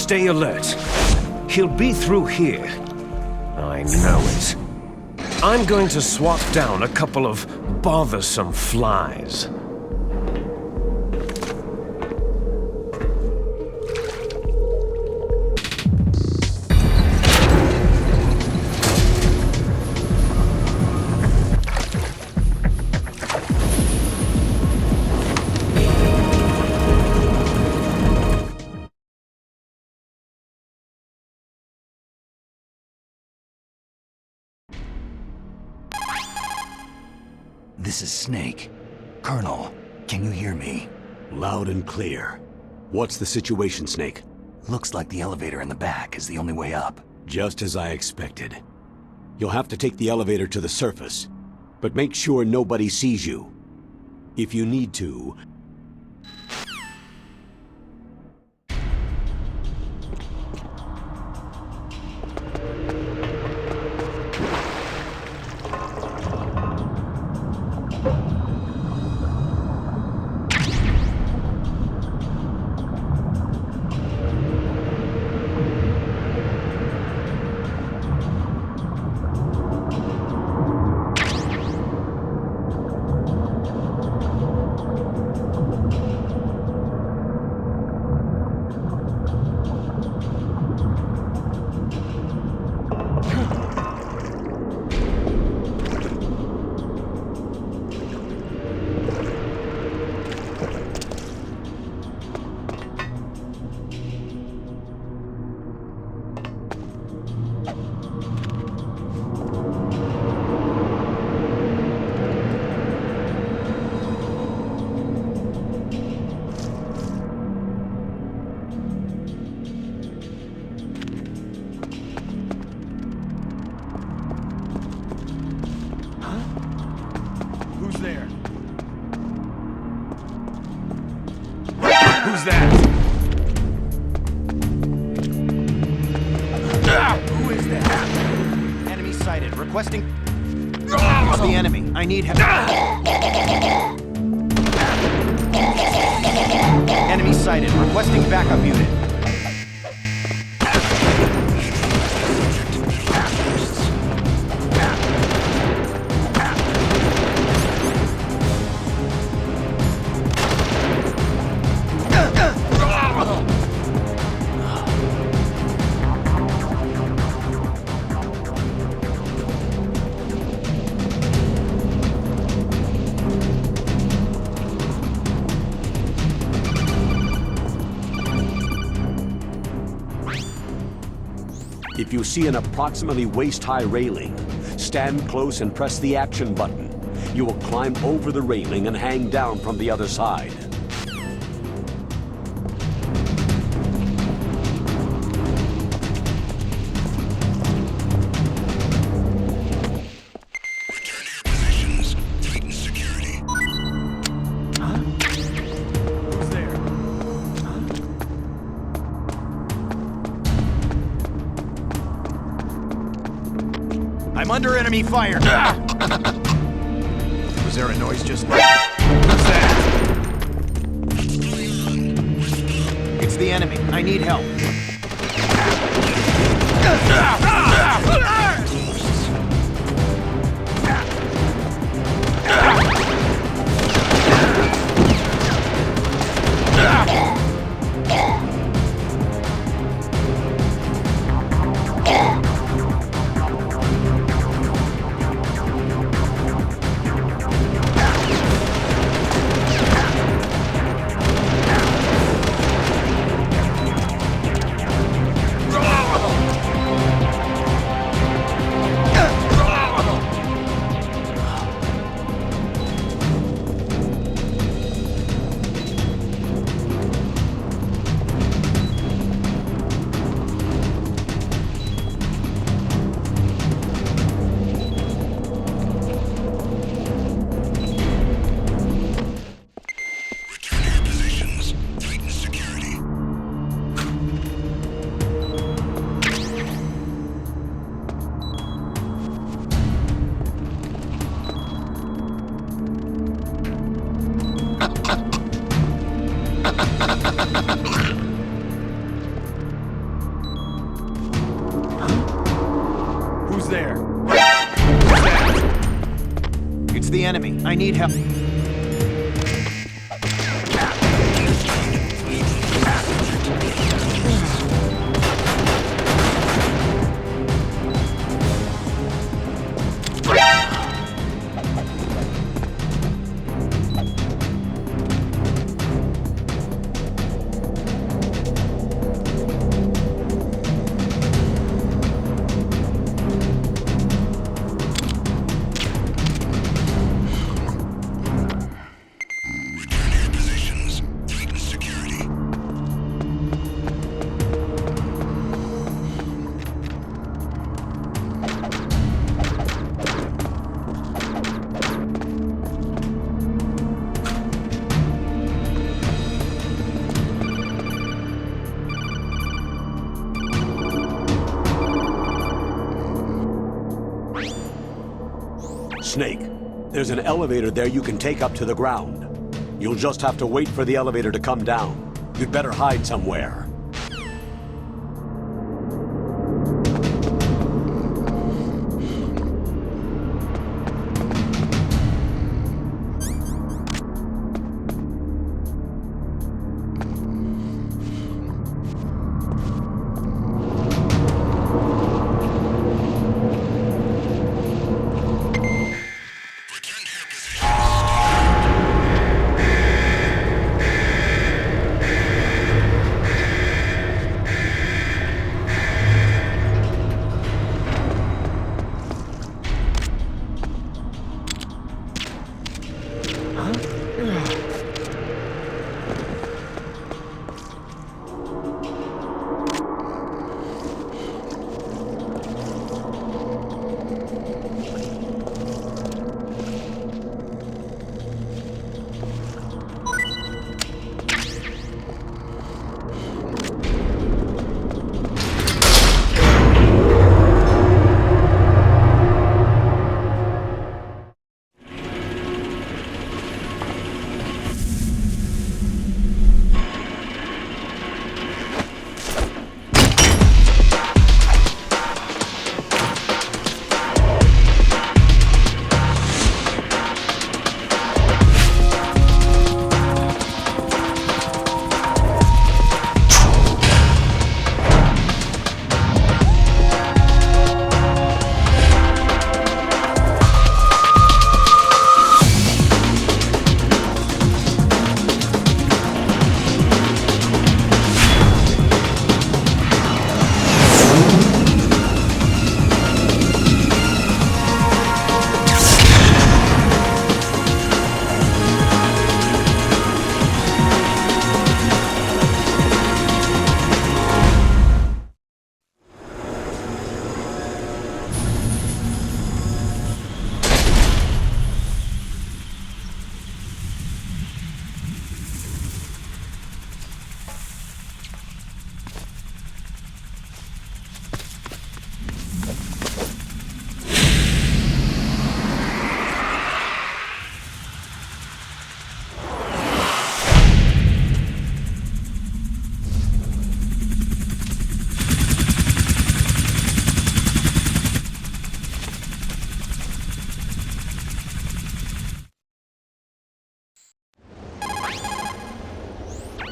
Stay alert. He'll be through here. I know it. I'm going to swat down a couple of bothersome flies. This is Snake. Colonel, can you hear me? Loud and clear. What's the situation, Snake? Looks like the elevator in the back is the only way up. Just as I expected. You'll have to take the elevator to the surface, but make sure nobody sees you. If you need to, Who's that? Who is that? Enemy sighted. Requesting... It's the enemy. I need help. Enemy sighted. Requesting backup unit. if you see an approximately waist-high railing, stand close and press the action button. You will climb over the railing and hang down from the other side. I'm under enemy fire. Was there a noise just now? What's that? It's the enemy. I need help. It's the enemy. I need help. Snake, there's an elevator there you can take up to the ground. You'll just have to wait for the elevator to come down. You'd better hide somewhere.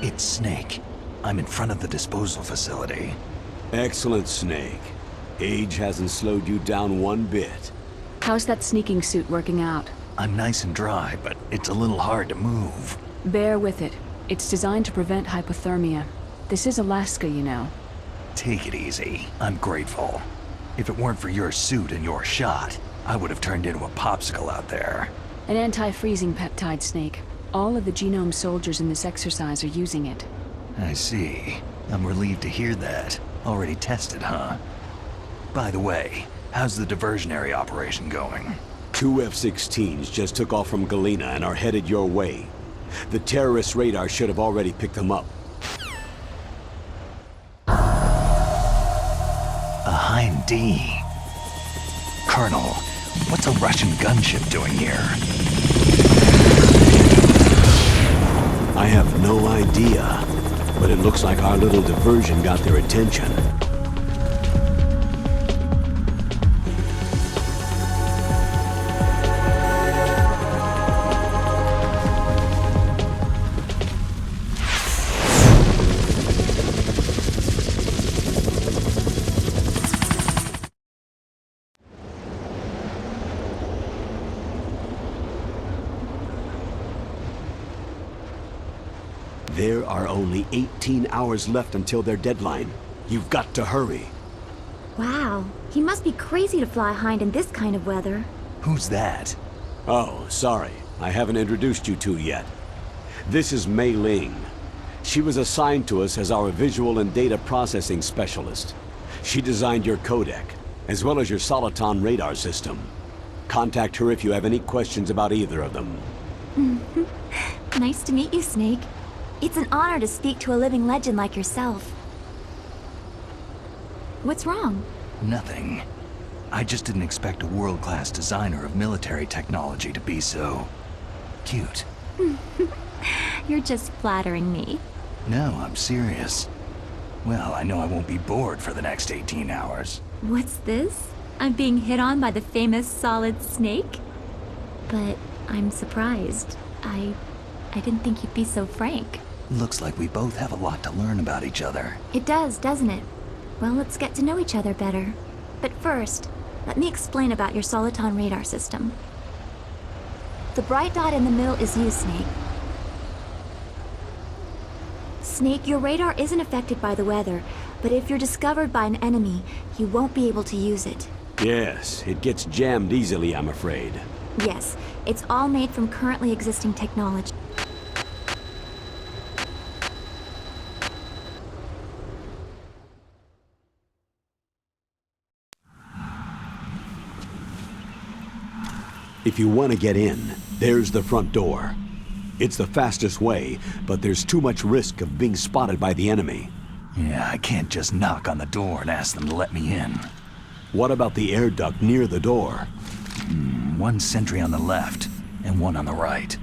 It's Snake. I'm in front of the disposal facility. Excellent, Snake. Age hasn't slowed you down one bit. How's that sneaking suit working out? I'm nice and dry, but it's a little hard to move. Bear with it. It's designed to prevent hypothermia. This is Alaska, you know. Take it easy. I'm grateful. If it weren't for your suit and your shot, I would have turned into a popsicle out there. An anti-freezing peptide, Snake. All of the genome soldiers in this exercise are using it. I see. I'm relieved to hear that. Already tested, huh? By the way, how's the diversionary operation going? 2 F-16s just took off from Galena and are headed your way. The terrorist radar should have already picked them up. A Hind D. Colonel, what's a Russian gunship doing here? I have no idea, but it looks like our little diversion got their attention. There are only 18 hours left until their deadline. You've got to hurry. Wow, he must be crazy to fly hind in this kind of weather. Who's that? Oh, sorry. I haven't introduced you two yet. This is Mei Ling. She was assigned to us as our visual and data processing specialist. She designed your codec, as well as your Soliton radar system. Contact her if you have any questions about either of them. Nice to meet you, Snake. It's an honor to speak to a living legend like yourself. What's wrong? Nothing. I just didn't expect a world-class designer of military technology to be so... cute. You're just flattering me. No, I'm serious. Well, I know I won't be bored for the next 18 hours. What's this? I'm being hit on by the famous Solid Snake? But I'm surprised. I didn't think you'd be so frank. Looks like we both have a lot to learn about each other. It does, doesn't it? Well, let's get to know each other better. But first, let me explain about your Soliton radar system. The bright dot in the middle is you, Snake. Snake, your radar isn't affected by the weather, but if you're discovered by an enemy, you won't be able to use it. Yes, it gets jammed easily, I'm afraid. Yes, it's all made from currently existing technology. If you want to get in, there's the front door. It's the fastest way, but there's too much risk of being spotted by the enemy. Yeah, I can't just knock on the door and ask them to let me in. What about the air duct near the door? One sentry on the left, and one on the right.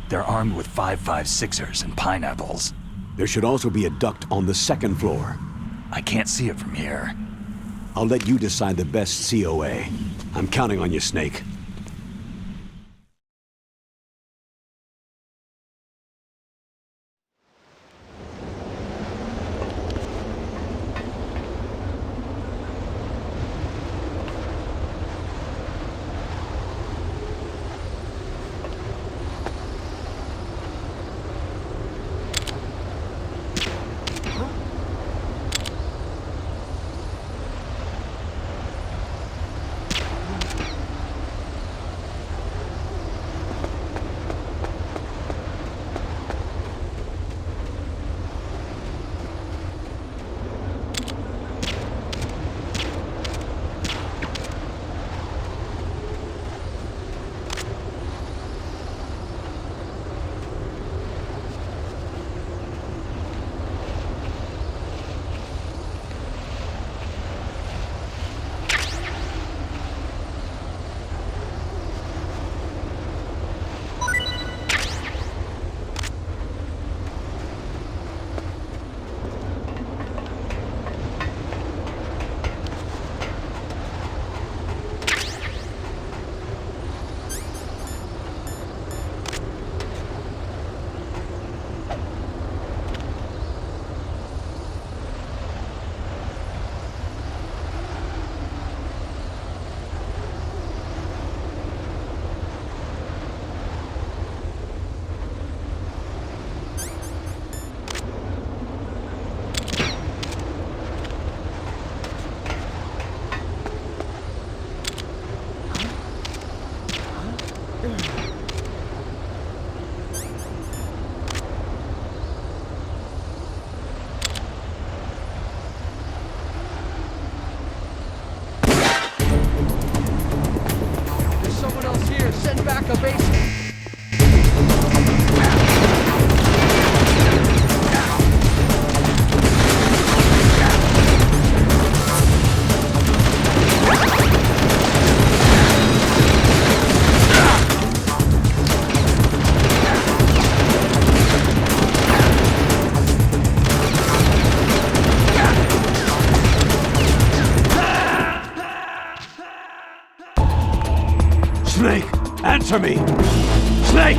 They're armed with 5.56ers and pineapples. There should also be a duct on the second floor. I can't see it from here. I'll let you decide the best COA. I'm counting on you, Snake. Snake! Answer me! Snake!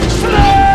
Snake!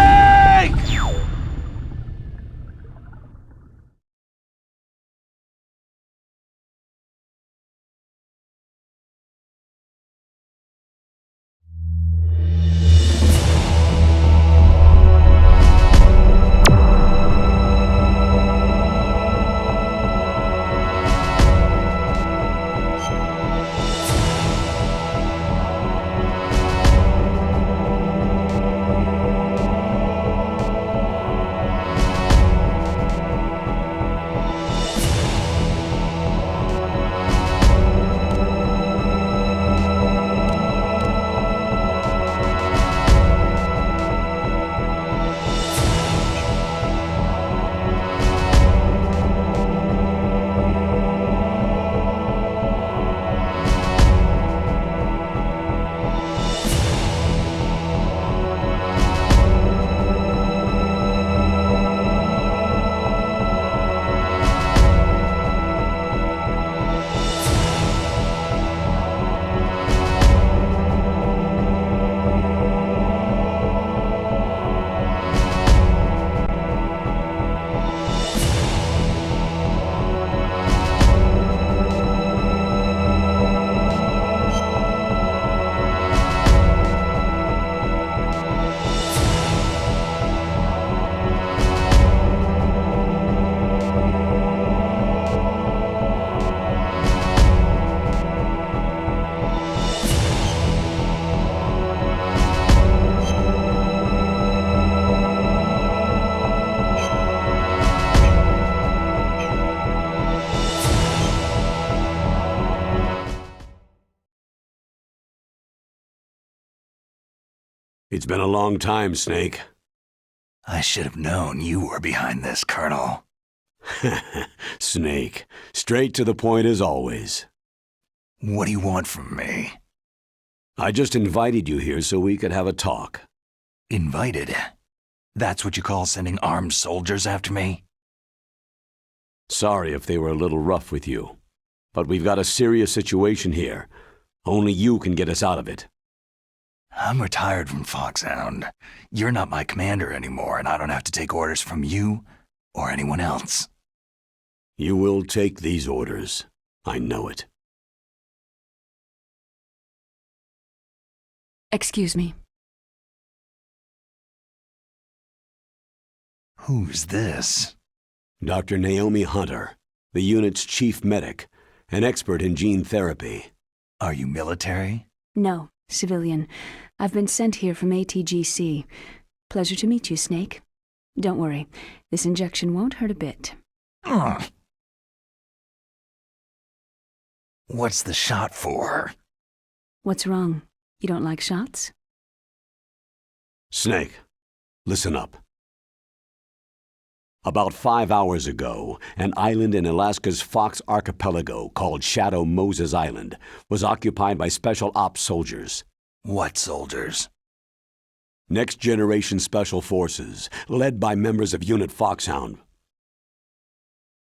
It's been a long time, Snake. I should have known you were behind this, Colonel. Snake, straight to the point as always. What do you want from me? I just invited you here so we could have a talk. Invited? That's what you call sending armed soldiers after me? Sorry if they were a little rough with you, but we've got a serious situation here. Only you can get us out of it. I'm retired from Foxhound. You're not my commander anymore, and I don't have to take orders from you or anyone else. You will take these orders. I know it. Excuse me. Who's this? Dr. Naomi Hunter, the unit's chief medic, an expert in gene therapy. Are you military? No, civilian. I've been sent here from ATGC. Pleasure to meet you, Snake. Don't worry, this injection won't hurt a bit. What's the shot for? What's wrong? You don't like shots? Snake, listen up. About 5 hours ago, an island in Alaska's Fox Archipelago called Shadow Moses Island was occupied by Special Ops soldiers. What soldiers? Next Generation Special Forces, led by members of Unit Foxhound.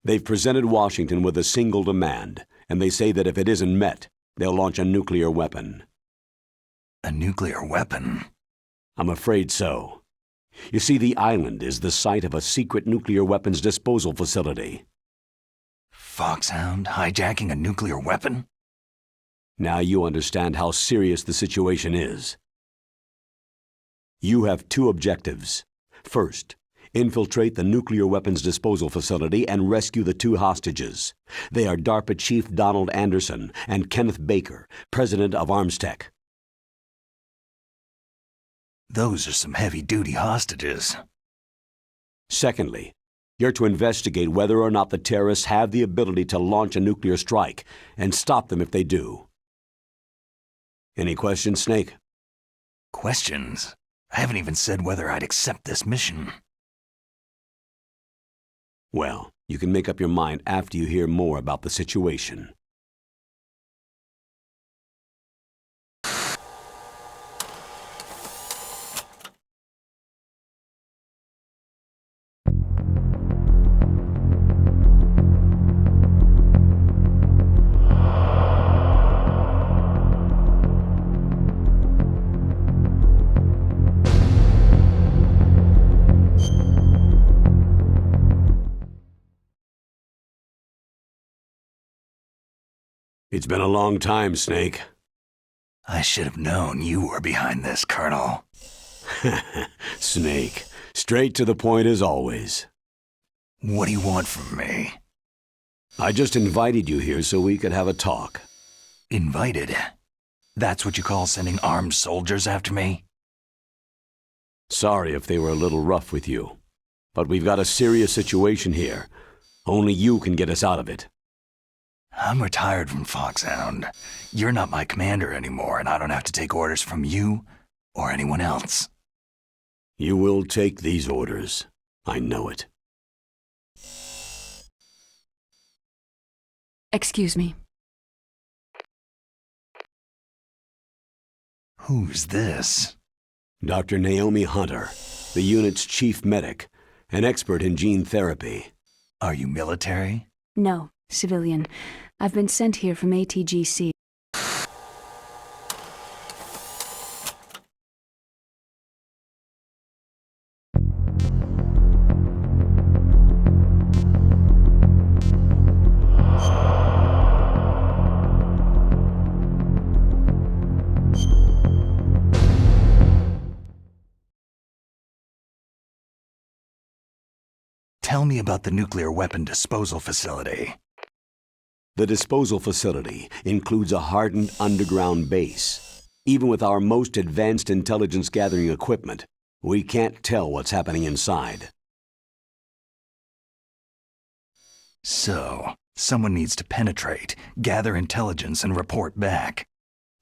They've presented Washington with a single demand, and they say that if it isn't met, they'll launch a nuclear weapon. A nuclear weapon? I'm afraid so. You see, the island is the site of a secret nuclear weapons disposal facility. Foxhound hijacking a nuclear weapon? Now you understand how serious the situation is. You have two objectives. First, infiltrate the nuclear weapons disposal facility and rescue the two hostages. They are DARPA Chief Donald Anderson and Kenneth Baker, President of Armstech. Those are some heavy-duty hostages. Secondly, you're to investigate whether or not the terrorists have the ability to launch a nuclear strike and stop them if they do. Any questions, Snake? Questions? I haven't even said whether I'd accept this mission. Well, you can make up your mind after you hear more about the situation. It's been a long time, Snake. I should have known you were behind this, Colonel. Snake, straight to the point as always. What do you want from me? I just invited you here so we could have a talk. Invited? That's what you call sending armed soldiers after me? Sorry if they were a little rough with you, but we've got a serious situation here. Only you can get us out of it. I'm retired from Foxhound. You're not my commander anymore, and I don't have to take orders from you or anyone else. You will take these orders. I know it. Excuse me. Who's this? Dr. Naomi Hunter, the unit's chief medic, an expert in gene therapy. Are you military? No, civilian. I've been sent here from ATGC. Tell me about the nuclear weapon disposal facility. The disposal facility includes a hardened underground base. Even with our most advanced intelligence gathering equipment, we can't tell what's happening inside. So, someone needs to penetrate, gather intelligence, and report back.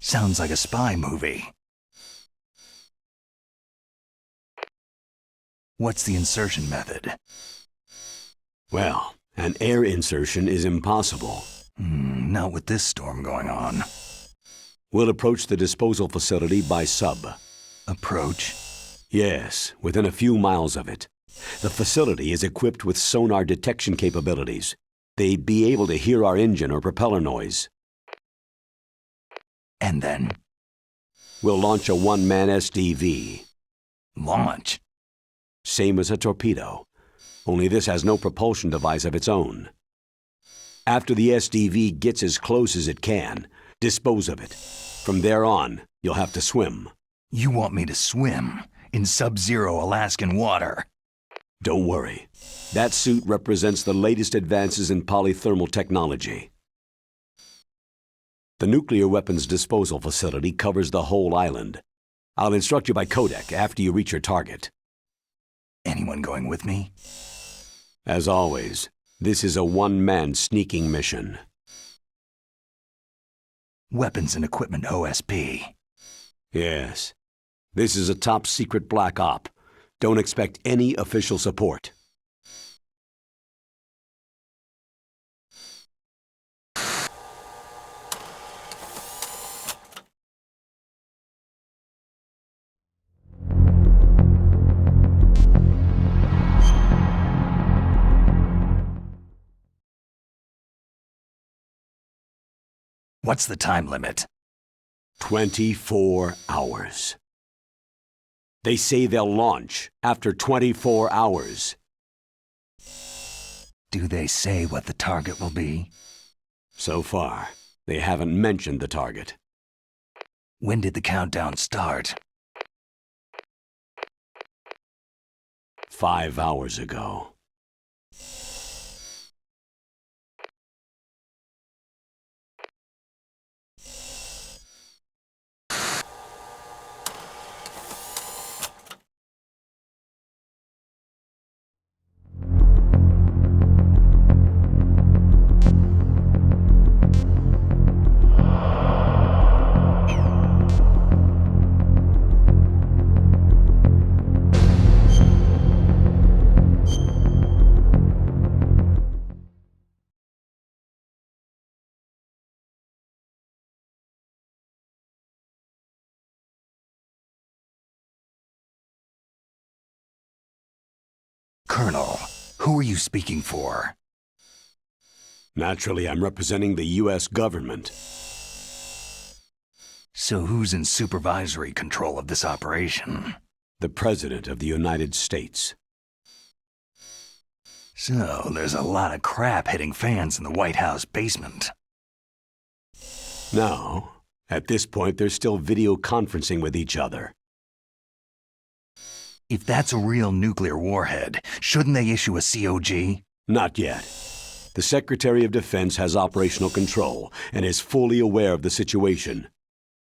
Sounds like a spy movie. What's the insertion method? Well, an air insertion is impossible. Not with this storm going on. We'll approach the disposal facility by sub. Approach? Yes, within a few miles of it. The facility is equipped with sonar detection capabilities. They'd be able to hear our engine or propeller noise. And then? We'll launch a one-man SDV. Launch? Same as a torpedo, only this has no propulsion device of its own. After the SDV gets as close as it can, dispose of it. From there on, you'll have to swim. You want me to swim in sub-zero Alaskan water? Don't worry. That suit represents the latest advances in polythermal technology. The nuclear weapons disposal facility covers the whole island. I'll instruct you by codec after you reach your target. Anyone going with me? As always, this is a one-man sneaking mission. Weapons and equipment OSP. Yes. This is a top-secret black op. Don't expect any official support. What's the time limit? 24 hours. They say they'll launch after 24 hours. Do they say what the target will be? So far, they haven't mentioned the target. When did the countdown start? 5 hours ago. Colonel, who are you speaking for? Naturally, I'm representing the U.S. government. So who's in supervisory control of this operation? The President of the United States. So there's a lot of crap hitting fans in the White House basement. No, at this point they're still video conferencing with each other. If that's a real nuclear warhead, shouldn't they issue a COG? Not yet. The Secretary of Defense has operational control and is fully aware of the situation.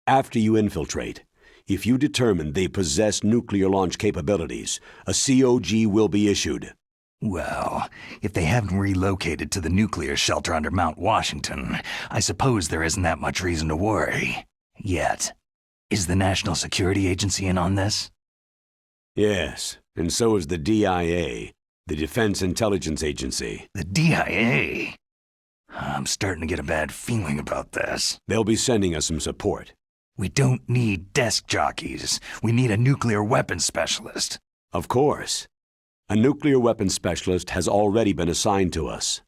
After you infiltrate, if you determine they possess nuclear launch capabilities, a COG will be issued. Well, if they haven't relocated to the nuclear shelter under Mount Washington, I suppose there isn't that much reason to worry. Yet. Is the National Security Agency in on this? Yes, and so is the DIA, the Defense Intelligence Agency. The DIA? I'm starting to get a bad feeling about this. They'll be sending us some support. We don't need desk jockeys. We need a nuclear weapons specialist. Of course. A nuclear weapons specialist has already been assigned to us.